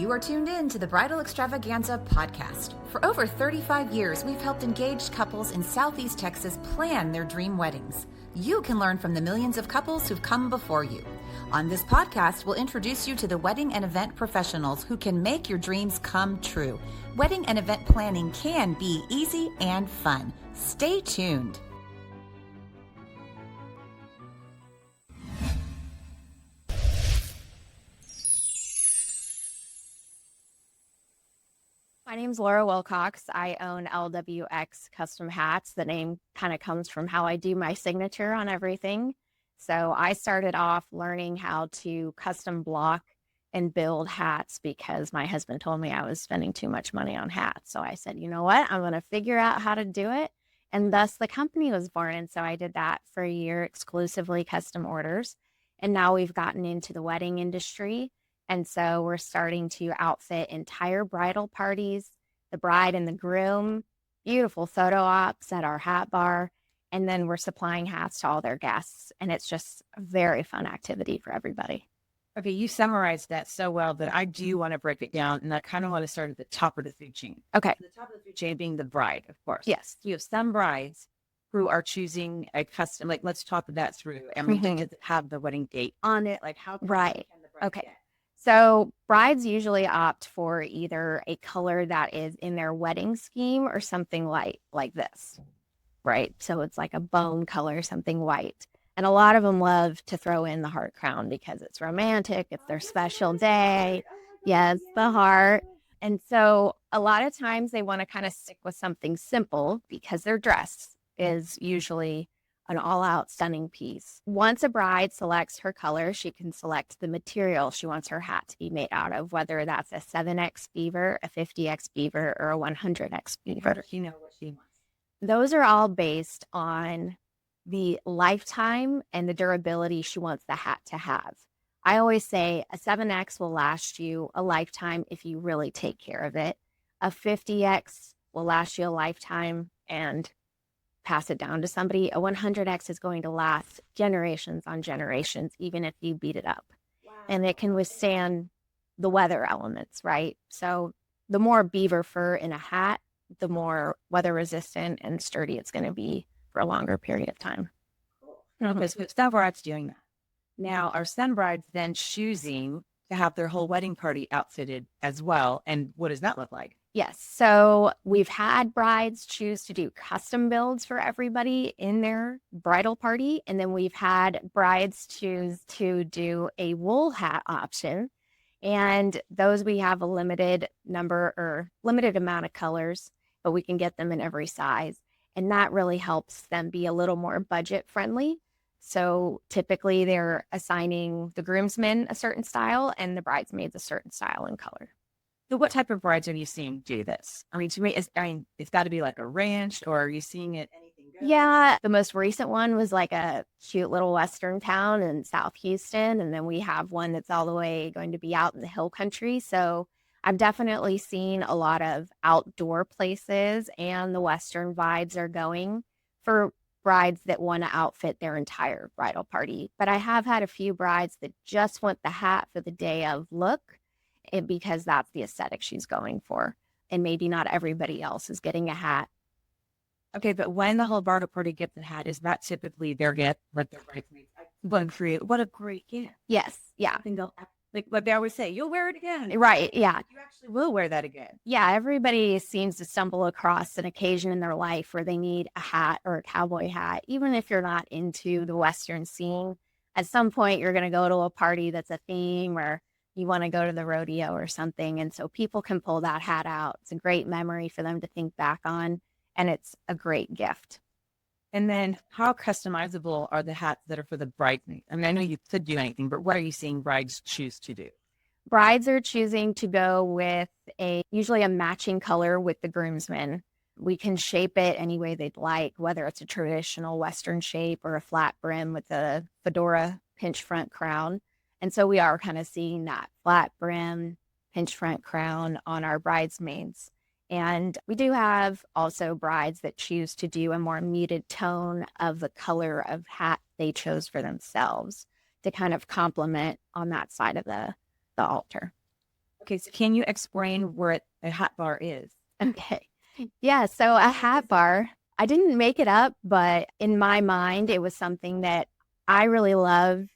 You are tuned in to the Bridal Extravaganza podcast. For over 35 years, we've helped engaged couples in Southeast Texas plan their dream weddings. You can learn from the millions of couples who've come before you. On this podcast, we'll introduce you to the wedding and event professionals who can make your dreams come true. Wedding and event planning can be easy and fun. Stay tuned. My name's Laura Wilcox. I own LWX Custom Hats. The name kind of comes from how I do my signature on everything. So I started off learning how to custom block and build hats because my husband told me I was spending too much money on hats. So I said, you know what? I'm going to figure out how to do it. And thus the company was born. And so I did that for a year, exclusively custom orders. And now we've gotten into the wedding industry. And so we're starting to outfit entire bridal parties, the bride and the groom, beautiful photo ops at our hat bar. And then we're supplying hats to all their guests. And it's just a very fun activity for everybody. Okay, you summarized that so well that I do want to break it down. And I kind of want to start at the top of the food chain. Okay. The top of the food chain being the bride, of course. Yes. You have some brides who are choosing a custom, like let's talk that through. I mean, does it have the wedding date on it? Like how Right. can the bride Okay. get? So brides usually opt for either a color that is in their wedding scheme or something like this, right? So it's like a bone color, something white. And a lot of them love to throw in the heart crown because it's romantic. It's their special day. Yes, the heart. And so a lot of times they want to kind of stick with something simple because their dress is usually an all-out stunning piece. Once a bride selects her color, she can select the material she wants her hat to be made out of, whether that's a 7X beaver, a 50X beaver, or a 100X beaver. You know what she wants. Those are all based on the lifetime and the durability she wants the hat to have. I always say a 7X will last you a lifetime if you really take care of it. A 50X will last you a lifetime and pass it down to somebody. A 100X is going to last generations on generations, even if you beat it up. Wow. And it can withstand the weather elements, right? So the more beaver fur in a hat, the more weather resistant and sturdy it's going to be for a longer period of time. Cool. Okay, so some brides doing that. Now, are some brides then choosing to have their whole wedding party outfitted as well? And what does that look like? Yes. So we've had brides choose to do custom builds for everybody in their bridal party. And then we've had brides choose to do a wool hat option. And those we have a limited number or limited amount of colors, but we can get them in every size. And that really helps them be a little more budget friendly. So typically they're assigning the groomsmen a certain style and the bridesmaids a certain style and color. So what type of brides are you seeing do this? I mean, to me, it's got to be like a ranch, or are you seeing it anything good? Yeah, the most recent one was like a cute little Western town in South Houston. And then we have one that's all the way going to be out in the hill country. So I've definitely seen a lot of outdoor places, and the Western vibes are going for brides that want to outfit their entire bridal party. But I have had a few brides that just want the hat for the day of look, because that's the aesthetic she's going for. And maybe not everybody else is getting a hat. Okay, but when the whole bridal party gets the hat, is that typically their gift with their bridesmaids? What a great gift. Yes. Yeah. Like what they always say, you'll wear it again. Right. Yeah. You actually will wear that again. Yeah. Everybody seems to stumble across an occasion in their life where they need a hat or a cowboy hat. Even if you're not into the Western scene, at some point you're going to go to a party that's a theme, or you want to go to the rodeo or something. And so people can pull that hat out. It's a great memory for them to think back on, and it's a great gift. And then how customizable are the hats that are for the bridesmaids? I mean, I know you could do anything, but what are you seeing brides choose to do? Brides are choosing to go with usually a matching color with the groomsmen. We can shape it any way they'd like, whether it's a traditional Western shape or a flat brim with a fedora pinch front crown. And so we are kind of seeing that flat brim, pinch front crown on our bridesmaids. And we do have also brides that choose to do a more muted tone of the color of hat they chose for themselves to kind of complement on that side of the altar. Okay, so can you explain where a hat bar is? Okay. Yeah. So a hat bar, I didn't make it up, but in my mind, it was something that I really love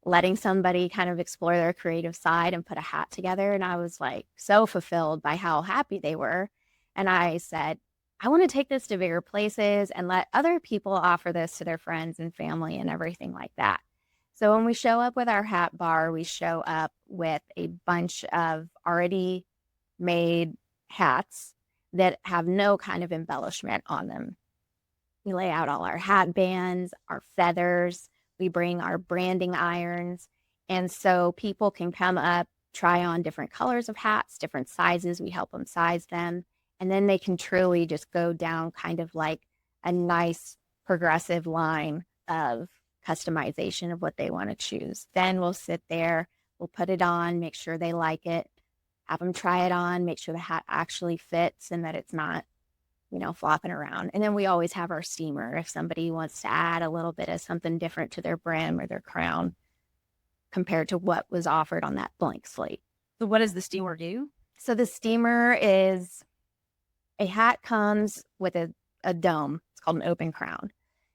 letting somebody kind of explore their creative side and put a hat together. And I was like so fulfilled by how happy they were. And I said, I want to take this to bigger places and let other people offer this to their friends and family and everything like that. So when we show up with our hat bar, we show up with a bunch of already made hats that have no kind of embellishment on them. We lay out all our hat bands, our feathers, we bring our branding irons. And so people can come up, try on different colors of hats, different sizes. We help them size them. And then they can truly just go down kind of like a nice progressive line of customization of what they want to choose. Then we'll sit there, we'll put it on, make sure they like it, have them try it on, make sure the hat actually fits and that it's not, flopping around. And then we always have our steamer if somebody wants to add a little bit of something different to their brim or their crown compared to what was offered on that blank slate. So what does the steamer do? So the steamer is a hat comes with a dome. It's called an open crown.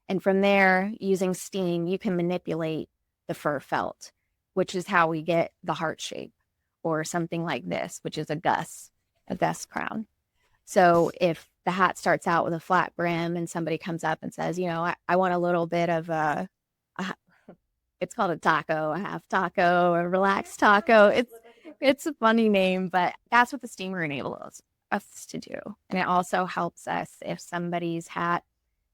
And from there, using steam, you can manipulate the fur felt, which is how we get the heart shape or something like this, which is a Gus crown. So if the hat starts out with a flat brim and somebody comes up and says, I want a little bit of it's called a taco, a half taco, a relaxed taco. It's a funny name, but that's what the steamer enables us to do. And it also helps us if somebody's hat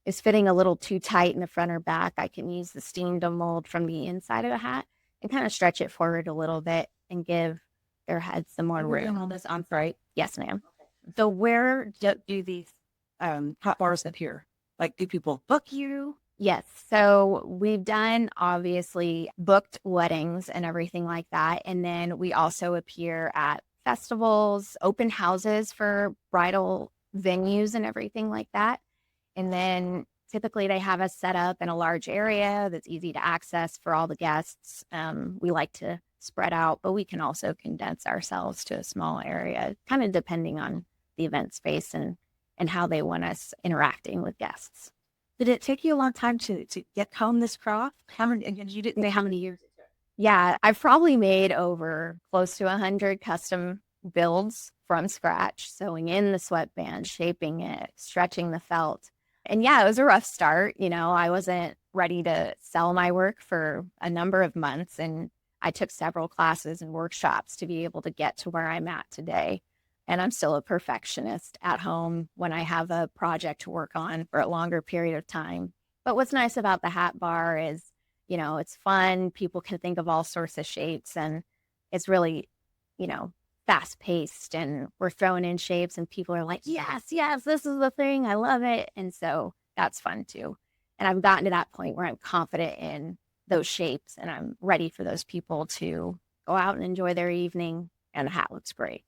is fitting a little too tight in the front or back, I can use the steam to mold from the inside of the hat and kind of stretch it forward a little bit and give their head some more room. We're doing all this on site. Yes, ma'am. So where do these hot bars appear? Like, do people book you? Yes. So we've done obviously booked weddings and everything like that. And then we also appear at festivals, open houses for bridal venues and everything like that. And then typically they have us set up in a large area that's easy to access for all the guests. We like to spread out, but we can also condense ourselves to a small area, kind of depending on the event space and how they want us interacting with guests. Did it take you a long time to get home this craft? You didn't say how many years it took. Yeah, I've probably made over close to 100 custom builds from scratch, sewing in the sweatband, shaping it, stretching the felt. And yeah, it was a rough start. I wasn't ready to sell my work for a number of months. And I took several classes and workshops to be able to get to where I'm at today. And I'm still a perfectionist at home when I have a project to work on for a longer period of time. But what's nice about the hat bar is, it's fun. People can think of all sorts of shapes and it's really, fast paced and we're throwing in shapes and people are like, yes, this is the thing. I love it. And so that's fun too. And I've gotten to that point where I'm confident in those shapes and I'm ready for those people to go out and enjoy their evening and the hat looks great.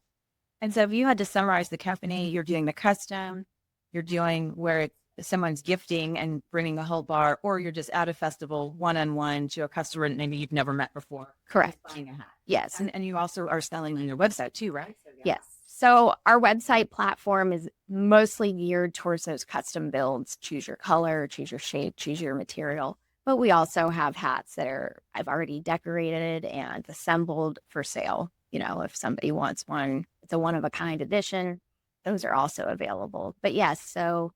And so if you had to summarize the company, you're doing the custom, you're doing where someone's gifting and bringing the whole bar, or you're just at a festival one-on-one to a customer maybe you've never met before. Correct. Buying a hat. Yes. And you also are selling on your website too, right? Yes. So our website platform is mostly geared towards those custom builds. Choose your color, choose your shape, choose your material. But we also have hats that I've already decorated and assembled for sale. If somebody wants one, it's a one-of-a-kind edition. Those are also available. But yes, so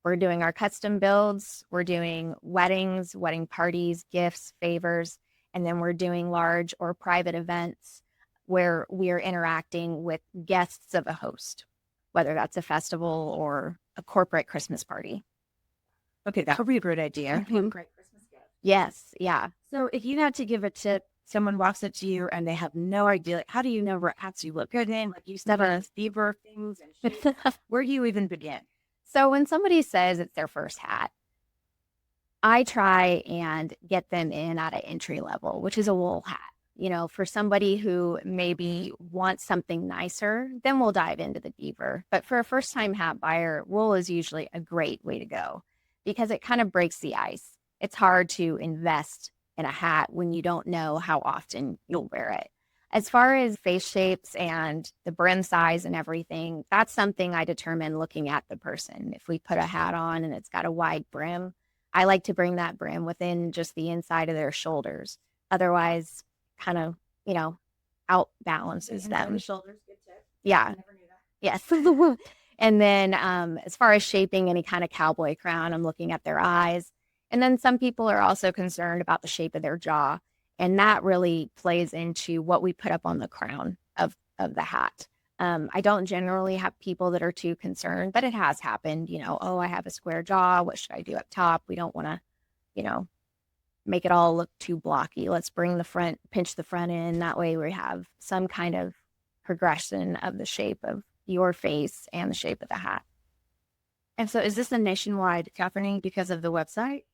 we're doing our custom builds. We're doing weddings, wedding parties, gifts, favors, and then we're doing large or private events where we're interacting with guests of a host, whether that's a festival or a corporate Christmas party. Okay, that would be a great idea. Great Christmas gift. Yes, yeah. So if you had to give a tip, someone walks up to you and they have no idea, how do you know what hats you look good in? Like you said, fever things and shit. Where do you even begin? So when somebody says it's their first hat, I try and get them in at an entry level, which is a wool hat. For somebody who maybe wants something nicer, then we'll dive into the beaver. But for a first-time hat buyer, wool is usually a great way to go because it kind of breaks the ice. It's hard to invest in a hat when you don't know how often you'll wear it. As far as face shapes and the brim size and everything, that's something I determine looking at the person. If we put a hat on and it's got a wide brim, I like to bring that brim within just the inside of their shoulders. Otherwise, kind of, out balances them. Shoulders, good tip. Yeah. Yes. And then as far as shaping any kind of cowboy crown, I'm looking at their eyes. And then some people are also concerned about the shape of their jaw. And that really plays into what we put up on the crown of the hat. I don't generally have people that are too concerned, but it has happened, oh, I have a square jaw. What should I do up top? We don't want to, make it all look too blocky. Let's bring the front, pinch the front in. That way we have some kind of progression of the shape of your face and the shape of the hat. And so is this a nationwide happening because of the website?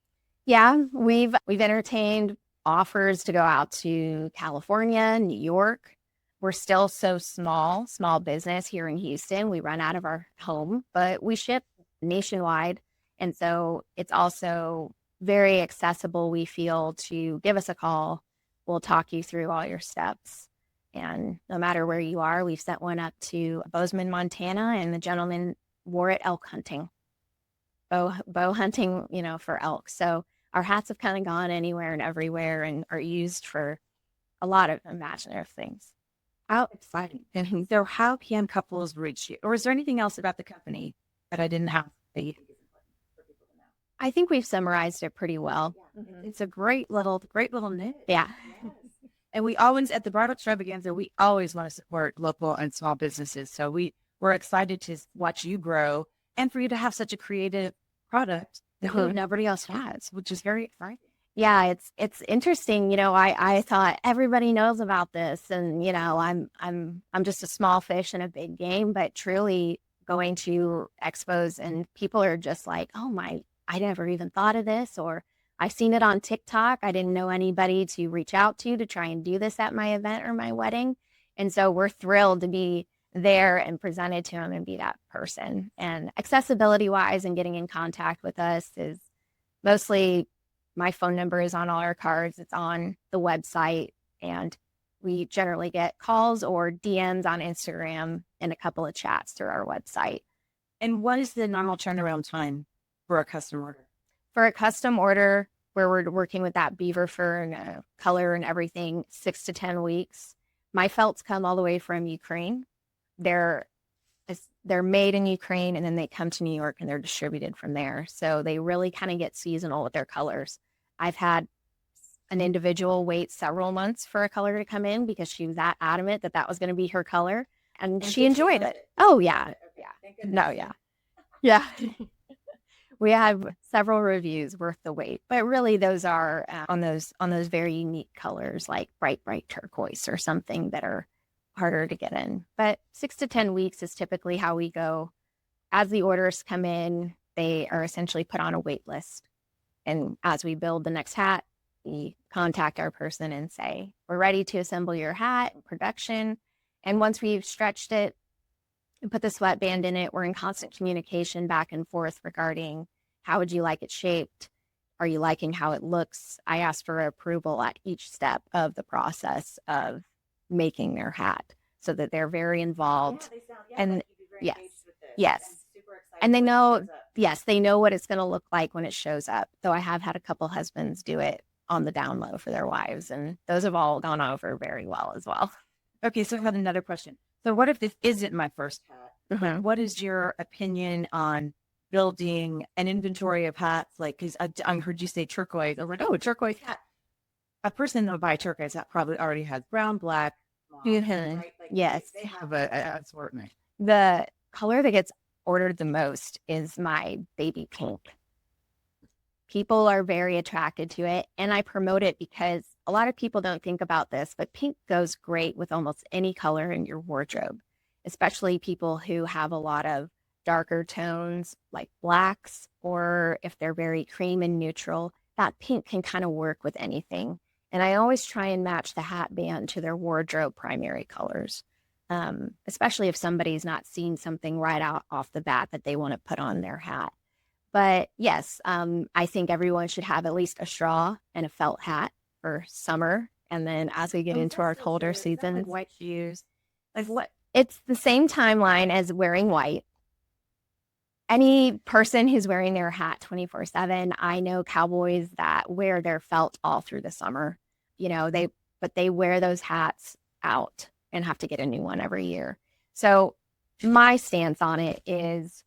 Yeah, we've entertained offers to go out to California, New York. We're still so small business here in Houston. We run out of our home, but we ship nationwide. And so it's also very accessible, we feel, to give us a call. We'll talk you through all your steps. And no matter where you are, we've sent one up to Bozeman, Montana, and the gentleman wore it elk hunting, bow hunting, for elk. So our hats have kind of gone anywhere and everywhere and are used for a lot of imaginative things. How exciting. And so how can couples reach you? Or is there anything else about the company that I didn't have that you think is important for people to know? I think we've summarized it pretty well. Yeah. Mm-hmm. It's a great little niche. Yeah. Yes. And we always, at the Bridal Extravaganza, we always want to support local and small businesses. So we're excited to watch you grow and for you to have such a creative product that nobody else has, which is very exciting. Yeah, it's interesting. I thought everybody knows about this, and I'm just a small fish in a big game. But truly, going to expos and people are just like, oh my, I never even thought of this, or I've seen it on TikTok. I didn't know anybody to reach out to try and do this at my event or my wedding, and so we're thrilled to be there and presented to them and be that person. And accessibility wise and getting in contact with us is mostly. My phone number is on all our cards. It's on the website. And we generally get calls or DMs on Instagram and a couple of chats through our website. And what is the normal turnaround time for a custom order? For a custom order where we're working with that beaver fur and color and everything, 6 to 10 weeks. My felts come all the way from Ukraine. They're made in Ukraine and then they come to New York and they're distributed from there. So they really kind of get seasonal with their colors. I've had an individual wait several months for a color to come in because she was that adamant that was going to be her color and she enjoyed it. Oh yeah. Okay. Yeah. No, yeah. Yeah. We have several reviews worth the wait, but really those are on those very unique colors like bright turquoise or something that are harder to get in. But 6 to 10 weeks is typically how we go. As the orders come in, they are essentially put on a wait list. And as we build the next hat, we contact our person and say, we're ready to assemble your hat in production. And once we've stretched it and put the sweatband in it, we're in constant communication back and forth regarding how would you like it shaped? Are you liking how it looks? I ask for approval at each step of the process of making their hat so that they're very involved. And yes. And they know, they know what it's going to look like when it shows up. Though I have had a couple husbands do it on the down low for their wives, and those have all gone over very well as well. Okay, so I have another question. So what if this isn't my first hat? Mm-hmm. What is your opinion on building an inventory of hats? Like, because I heard you say turquoise. I was like, oh, a turquoise hat. A person that would buy turquoise hat probably already has brown, black. Mm-hmm. Right? Like, yes. They have a assortment. The color that gets ordered the most is my baby pink. People are very attracted to it, and I promote it because a lot of people don't think about this, but pink goes great with almost any color in your wardrobe, especially people who have a lot of darker tones like blacks, or if they're very cream and neutral, that pink can kind of work with anything. And I always try and match the hat band to their wardrobe primary colors, especially if somebody's not seeing something right out off the bat that they want to put on their hat. But yes, I think everyone should have at least a straw and a felt hat for summer And then as we get into our colder seasons, white shoes. Like what? it's the same timeline as wearing white. Any person who's wearing their hat 24/7, I know cowboys that wear their felt all through the summer. But they wear those hats out and have to get a new one every year. So my stance on it is,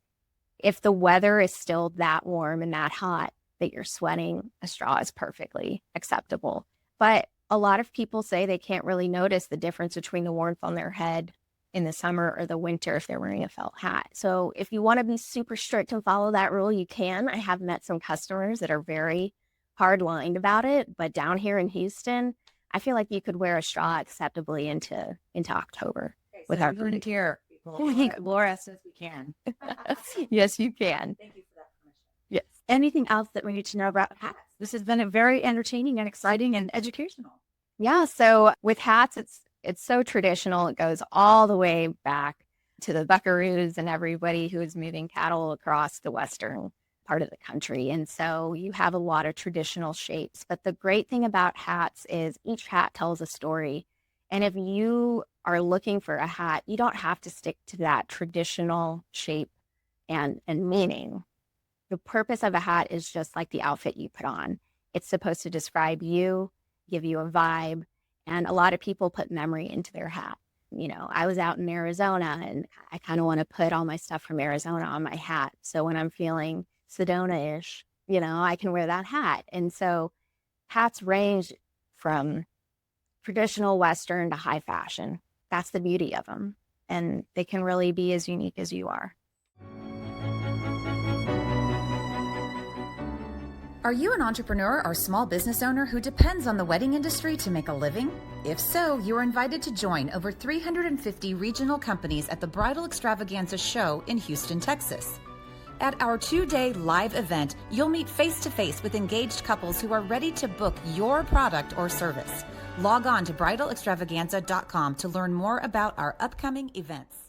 if the weather is still that warm and that hot that you're sweating, a straw is perfectly acceptable. But a lot of people say they can't really notice the difference between the warmth on their head in the summer or the winter if they're wearing a felt hat. So if you want to be super strict and follow that rule, you can. I have met some customers that are very hard-lined about it, but down here in Houston, I feel like you could wear a straw acceptably into October. Okay, with so our you heard it here. Laura says we can. Yes, you can. Thank you for that permission. Yes. Anything else that we need to know about hats? This has been a very entertaining and exciting and educational. Yeah. So with hats, it's so traditional. It goes all the way back to the buckaroos and everybody who is moving cattle across the western part of the country. And so you have a lot of traditional shapes. But the great thing about hats is each hat tells a story. And if you are looking for a hat, you don't have to stick to that traditional shape and meaning. The purpose of a hat is just like the outfit you put on. It's supposed to describe you, give you a vibe, and a lot of people put memory into their hat. I was out in Arizona, and I kind of want to put all my stuff from Arizona on my hat. So when I'm feeling Sedona-ish, I can wear that hat. And so hats range from traditional Western to high fashion. That's the beauty of them. And they can really be as unique as you are. Are you an entrepreneur or small business owner who depends on the wedding industry to make a living? If so, you are invited to join over 350 regional companies at the Bridal Extravaganza show in Houston, Texas. At our 2-day live event, you'll meet face-to-face with engaged couples who are ready to book your product or service. Log on to bridalextravaganza.com to learn more about our upcoming events.